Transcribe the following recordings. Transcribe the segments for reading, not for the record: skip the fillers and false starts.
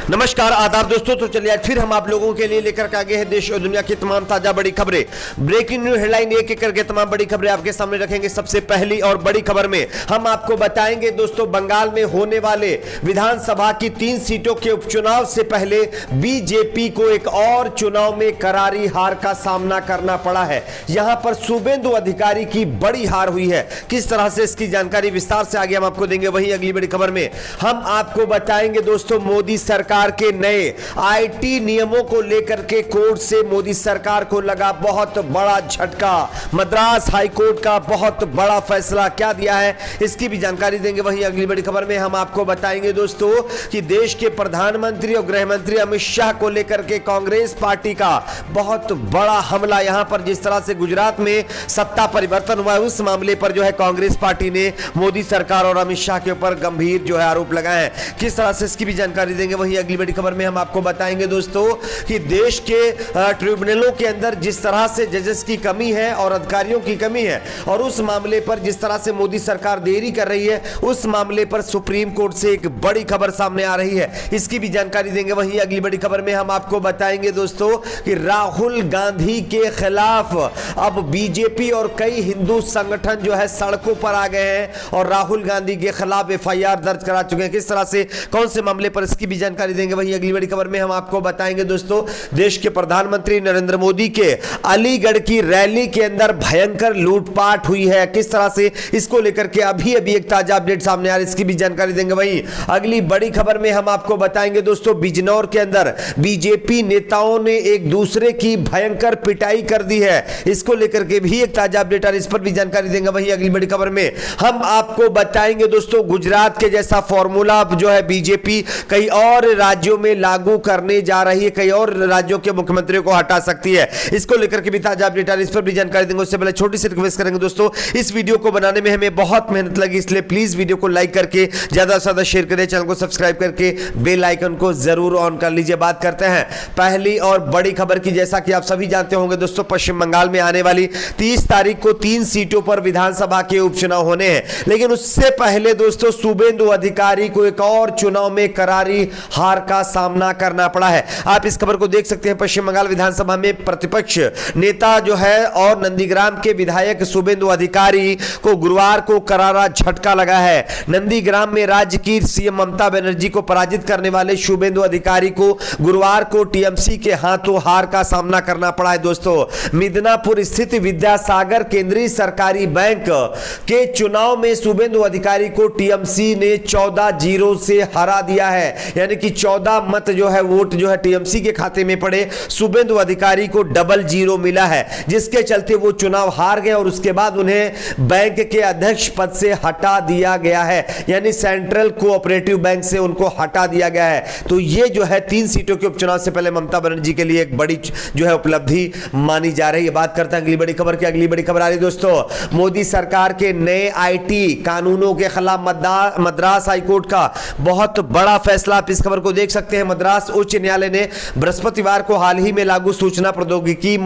नमस्कार आदाब दोस्तों। तो चलिए आज फिर हम आप लोगों के लिए लेकर के आगे हैं देश और दुनिया की तमाम ताजा बड़ी खबरें। ब्रेकिंग न्यूज हेडलाइन एक एक करके तमाम बड़ी खबरें आपके सामने रखेंगे। सबसे पहली और बड़ी खबर में हम आपको बताएंगे दोस्तों, बंगाल में होने वाले विधानसभा की 3 सीटों के उपचुनाव से पहले बीजेपी को एक और चुनाव में करारी हार का सामना करना पड़ा है। यहां पर शुभेंदु अधिकारी की बड़ी हार हुई है। किस तरह से इसकी जानकारी विस्तार से आगे हम आपको देंगे। वहीं अगली बड़ी खबर में हम आपको बताएंगे दोस्तों, मोदी सरकार के नए आईटी नियमों को लेकर के कोर्ट से मोदी सरकार को लगा बहुत बड़ा झटका। मद्रास हाईकोर्ट का बहुत बड़ा फैसला क्या दिया है, इसकी भी जानकारी देंगे। वहीं अगली बड़ी खबर में हम आपको बताएंगे दोस्तों कि देश के प्रधानमंत्री और गृह मंत्री अमित शाह को लेकर के कांग्रेस पार्टी का बहुत बड़ा हमला। यहां पर जिस तरह से गुजरात में सत्ता परिवर्तन हुआ है, उस मामले पर जो है कांग्रेस पार्टी ने मोदी सरकार और अमित शाह के ऊपर गंभीर जो है आरोप लगाए हैं। किस तरह से इसकी भी जानकारी देंगे। वहीं अगली बड़ी खबर में हम आपको बताएंगे दोस्तों कि देश के ट्रिब्यूनलों के अंदर जिस तरह से जजेस की कमी है और अधिकारियों की कमी है, और उस मामले पर जिस तरह से मोदी सरकार देरी कर रही है, उस मामले पर सुप्रीम कोर्ट से एक बड़ी खबर सामने आ रही है, इसकी भी जानकारी देंगे। वहीं अगली बड़ी खबर में हम आपको बताएंगे दोस्तों कि राहुल गांधी के खिलाफ अब बीजेपी और कई हिंदू संगठन जो है सड़कों पर आ गए हैं और राहुल गांधी के खिलाफ एफआईआर दर्ज करा चुके हैं। किस तरह से, कौन से मामले पर, इसकी भी जानकारी देंगे। वहीं अगली बड़ी खबर में हम आपको बताएंगे दोस्तों, देश के प्रधानमंत्री नरेंद्र मोदी के अलीगढ़ की रैली के अंदर भयंकर लूटपाट हुई है। किस तरह से, इसको लेकर के अभी एक ताजा अपडेट सामने आ रही है, इसकी भी जानकारी देंगे। वहीं अगली बड़ी खबर में हम आपको बताएंगे दोस्तों, बिजनौर के अंदर बीजेपी नेताओं ने एक दूसरे की भयंकर पिटाई कर दी है, इसको लेकर के भी एक ताजा अपडेट आ रही है, इस पर भी जानकारी देंगे। वहीं अगली बड़ी खबर में हम आपको बताएंगे दोस्तों, गुजरात के जैसा फॉर्मूला जो है बीजेपी कई और राज्यों में लागू करने जा रही है, कई और राज्यों के मुख्यमंत्रियों को हटा सकती है, इसको लेकर के भी ताजा अपडेट आ रही है, इस पर भी जानकारी देंगे। उससे पहले छोटी सी रिक्वेस्ट करेंगे दोस्तों, इस वीडियो को बनाने में हमें बहुत मेहनत लगी, इसलिए प्लीज वीडियो को लाइक करके ज्यादा से ज्यादा शेयर करें, चैनल को सब्सक्राइब करके बेल आइकन को जरूर ऑन कर लीजिए। बात करते हैं पहली और बड़ी खबर की। जैसा कि आप सभी जानते होंगे दोस्तों, पश्चिम बंगाल में आने वाली 30 तारीख को 3 सीटों पर विधानसभा के उपचुनाव होने हैं, लेकिन उससे पहले दोस्तों शुभेंदु अधिकारी को एक और चुनाव में करारी हार का सामना करना पड़ा है। आप इस खबर को देख सकते हैं। पश्चिम बंगाल विधानसभा में प्रतिपक्ष नेता जो है और नंदीग्राम के विधायक शुभेंदु अधिकारी को गुरुवार को करारा झटका लगा है। नंदीग्राम में राज्य की सीएम ममता बनर्जी को पराजित करने वाले शुभेंदु अधिकारी को गुरुवार को टीएमसी के हाथों हार का सामना करना पड़ा है। दोस्तों, मिदनापुर स्थित विद्यासागर केंद्रीय सरकारी बैंक के चुनाव में शुभेंदु अधिकारी को टीएमसी ने 14-0 से हरा दिया है, यानी कि 14 मत जो है वोट जो है टीएमसी के खाते में पड़े, शुभेंदु अधिकारी को 00 मिला है, जिसके चलते वो चुनाव हार गए और उसके बाद उन्हें बैंक के अध्यक्ष पद से हटा दिया गया है, यानी सेंट्रल कोऑपरेटिव बैंक से उनको हटा दिया गया है। तो ये जो है 3 सीटों के उपचुनाव से पहले ममता बनर्जी के लिए एक बड़ी जो है उपलब्धि मानी जा रही है। बात करते हैं अगली बड़ी खबर की। अगली बड़ी खबर आ रही है दोस्तों, मोदी सरकार के नए आईटी कानूनों के खिलाफ मद्रास हाईकोर्ट का बहुत बड़ा फैसला। आप इस खबर को देख सकते हैं। मद्रास उच्च न्यायालय ने बृहस्पतिवार को हाल ही में लागू सूचना प्रौद्योगिकी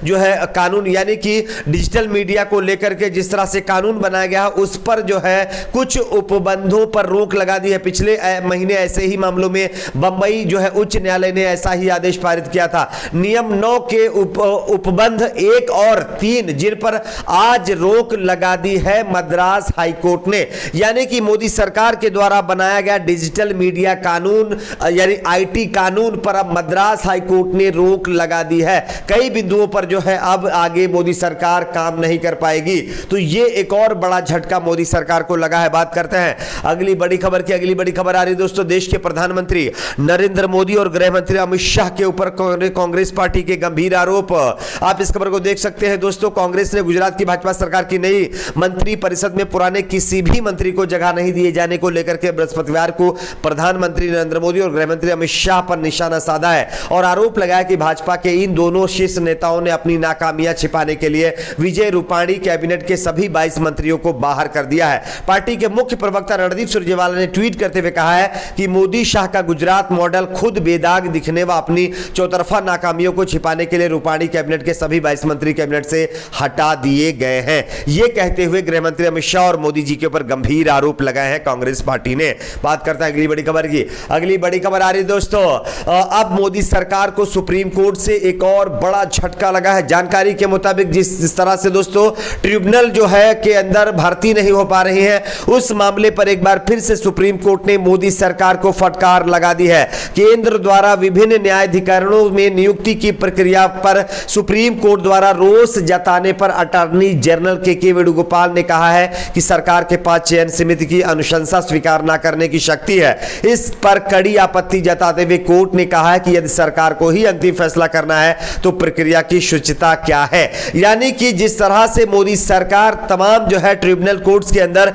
जो है कानून, यानी कि डिजिटल मीडिया को लेकर के जिस तरह से कानून बनाया गया उस पर जो है कुछ उपबंधों पर रोक लगा दी है। पिछले महीने ऐसे ही मामलों में बंबई जो है उच्च न्यायालय ने ऐसा ही आदेश पारित किया था। नियम 9 के उपबंध 1 और 3 जिन पर आज रोक लगा दी है मद्रास हाईकोर्ट ने, यानी कि मोदी सरकार के द्वारा बनाया गया डिजिटल मीडिया कानून यानी आईटी कानून पर अब मद्रास हाईकोर्ट ने रोक लगा दी है। कई बिंदुओं पर जो है अब आगे मोदी सरकार काम नहीं कर पाएगी, तो ये एक और बड़ा झटका मोदी सरकार को लगा है। बात करते हैं अगली बड़ी खबर की। अगली बड़ी खबर आ रही दोस्तों, देश के प्रधानमंत्री नरेंद्र मोदी और गृह मंत्री अमित शाह के ऊपर कांग्रेस पार्टी के गंभीर आरोप। आप इस खबर को देख सकते हैं दोस्तों, कांग्रेस ने गुजरात की भाजपा सरकार की नई मंत्री परिषद में पुराने किसी भी मंत्री को जगह नहीं दिए जाने को लेकर के बृहस्पतिवार को प्रधानमंत्री नरेंद्र मोदी और गृह मंत्री अमित शाह पर निशाना साधा है और आरोप लगाया कि भाजपा के इन दोनों शीर्ष नेताओं ने अपनी नाकामियां छिपाने के लिए विजय रूपाणी कैबिनेट के सभी 22 मंत्रियों को बाहर कर दिया है। पार्टी के मुख्य प्रवक्ता रणदीप सुरजेवाला ने ट्वीट करते हुए कहा है कि मोदी शाह का गुजरात मॉडल खुद बेदाग दिखने व अपनी चौतरफा नाकामियों को छिपाने के लिए रूपाणी कैबिनेट के सभी 22 मंत्री कैबिनेट से हटा दिए गए हैं। यह कहते हुए गृह मंत्री अमित शाह और मोदी जी के ऊपर गंभीर आरोप लगाए हैं कांग्रेस पार्टी ने। बात करता है अगली बड़ी खबर की। अगली बड़ी खबर आ रही दोस्तों, अब मोदी सरकार को सुप्रीम कोर्ट से एक और बड़ा झटका लगा है। जानकारी के मुताबिक जिस तरह से दोस्तों ट्रिब्यूनल जो है के अंदर भर्ती नहीं हो पा रही है, उस मामले पर एक बार फिर से सुप्रीम कोर्ट ने मोदी सरकार को फटकार लगा दी है। केंद्र द्वारा विभिन्न न्यायाधिकरणों में नियुक्ति की प्रक्रिया पर सुप्रीम कोर्ट द्वारा रोष जताने पर अटॉर्नी जनरल के वेणुगोपाल ने कहा है कि सरकार के पास चयन समिति की अनुशंसा स्वीकार न करने की शक्ति है। इस पर कड़ी आपत्ति जताते हुए कोर्ट ने कहा है कि यदि सरकार को ही अंतिम फैसला करना है तो प्रक्रिया की शुचिता क्या है। यानी कि जिस तरह से मोदी सरकार तमाम जो है ट्रिब्यूनल कोर्ट्स के अंदर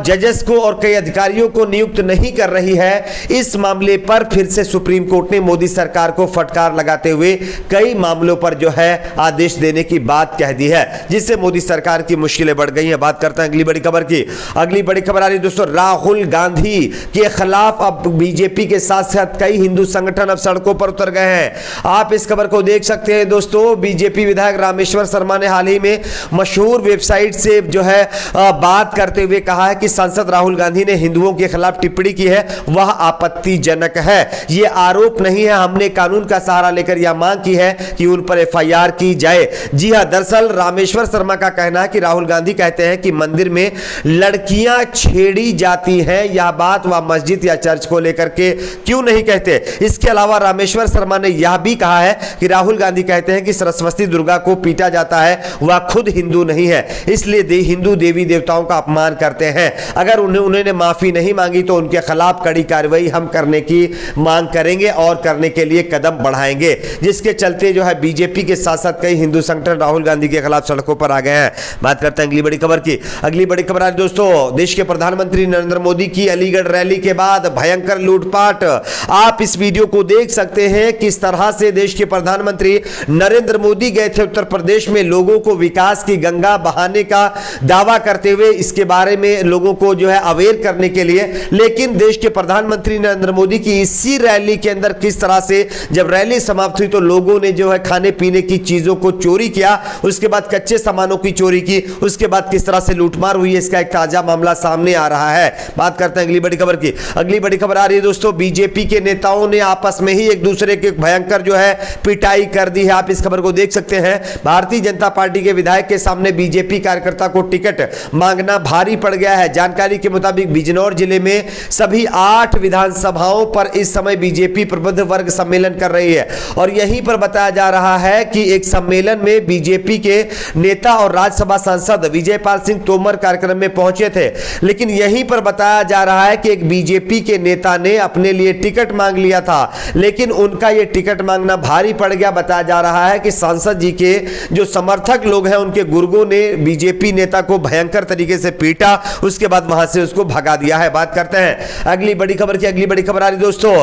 जजेस को और कई अधिकारियों को नियुक्त नहीं कर रही है, इस मामले पर फिर से सुप्रीम कोर्ट ने मोदी सरकार को फटकार लगाते हुए कई मामलों पर जो है आदेश देने की बात कह दी है, जिससे मोदी सरकार की मुश्किलें बढ़ गई हैं। बात करते हैं अगली बड़ी खबर की। अगली बड़ी खबर आ रही है दोस्तों, राहुल गांधी के खिलाफ अब बीजेपी के साथ साथ कई हिंदू संगठन अब सड़कों पर उतर गए हैं। आप इस खबर को देख सकते हैं दोस्तों। बीजेपी विधायक रामेश्वर शर्मा ने हाल ही में मशहूर वेबसाइट से जो है बात करते हुए कहा है कि सांसद राहुल गांधी ने हिंदुओं के खिलाफ टिप्पणी की है, वह आपत्तिजनक है। यह आरोप नहीं है, हमने कानून का सहारा लेकर यह मांग की है कि उन पर एफआईआर की जाए। जी हां, दरअसल रामेश्वर शर्मा का कहना है कि राहुल गांधी कहते हैं कि मंदिर में लड़कियां छेड़ी जाती हैं, यह बात वह मस्जिद या चर्च को लेकर के क्यों नहीं कहते। इसके अलावा रामेश्वर शर्मा ने यह भी कहा है कि राहुल गांधी कहते हैं कि सरस्वती दुर्गा को पीटा जाता है, वह खुद हिंदू नहीं है, इसलिए हिंदू देवी देवताओं का अपमान करते हैं। अगर उन्होंने माफी नहीं मांगी तो उनके खिलाफ कड़ी कार्रवाई हम करने की मांग करेंगे और करने के लिए कदम बढ़ाएंगे। जिसके चलते जो है बीजेपी के साथ साथ कई हिंदू संगठन राहुल गांधी के खिलाफ सड़कों पर आ गए हैं। बात करते हैं अगली बड़ी खबर की। अगली बड़ी खबर आज दोस्तों, देश के प्रधानमंत्री नरेंद्र मोदी की अलीगढ़ रैली के बाद भयंकर लूटपाट। आप इस वीडियो को देख सकते हैं किस तरह से देश के प्रधानमंत्री नरेंद्र मोदी गए थे उत्तर प्रदेश में लोगों को विकास की गंगा बहाने का दावा करते हुए, इसके बारे में लोगों को जो है अवेयर करने के लिए। लेकिन देश के प्रधानमंत्री नरेंद्र मोदी की इसी रैली के अंदर किस तरह से जब रैली समाप्त हुई तो लोगों ने जो है खाने पीने की चीजों को चोरी किया, उसके बाद कच्चे सामानों की चोरी की, उसके बाद किस तरह से लूटमार हुई, इसका एक ताजा मामला सामने आ रहा है। बात करते हैं अगली बड़ी खबर की। अगली बड़ी खबर आ रही है दोस्तों, बीजेपी के नेताओं ने आपस में ही एक दूसरे के भयंकर जो है पिटाई कर दी है। आप इस खबर को देख सकते हैं। भारतीय जनता पार्टी के विधायक के सामने बीजेपी कार्यकर्ता को टिकट मांगना भारी पड़ गया है। जानकारी के मुताबिक बिजनौर जिले में सभी 8 विधानसभाओं पर इस समय बीजेपी प्रबुद्ध वर्ग सम्मेलन कर रही है और यहीं पर बताया जा रहा है कि एक सम्मेलन में बीजेपी के नेता और राज्यसभा सांसद विजयपाल सिंह तोमर कार्यक्रम में पहुंचे थे। लेकिन यहीं पर बताया जा रहा है कि एक बीजेपी के नेता ने अपने लिए टिकट मांग लिया था, लेकिन उनका यह टिकट मांगना भारी पड़ गया। बताया जा रहा है कि सांसद जी के जो समर्थक लोग हैं उनके गुर्गों ने बीजेपी नेता को भयंकर तरीके से पीटा, उसके बाद वहां से उसको भगा दिया है। बात करते हैं अगली बड़ी खबर की। अगली बड़ी खबर आ रही दोस्तों,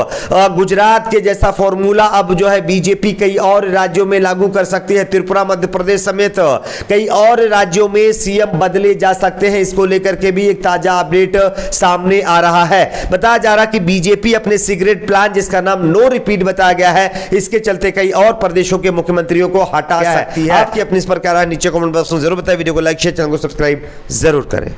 गुजरात के जैसा फॉर्मूला अब जो है बीजेपी कई और राज्यों में लागू कर सकती है। त्रिपुरा, मध्य प्रदेश समेत कई और राज्यों में सीएम बदले जा सकते हैं। इसको लेकर के भी एक ताजा अपडेट सामने आ रहा है। बताया जा रहा है कि बीजेपी अपने सीक्रेट प्लान जिसका नाम नो रिपीट बताया गया है, इसके चलते कई और प्रदेशों के मुख्यमंत्रियों को हटा सकती है। आपकी अपनी इस पर क्या राय नीचे कमेंट बॉक्स में जरूर बताएं। वीडियो को लाइक शेयर, चैनल को सब्सक्राइब जरूर करें।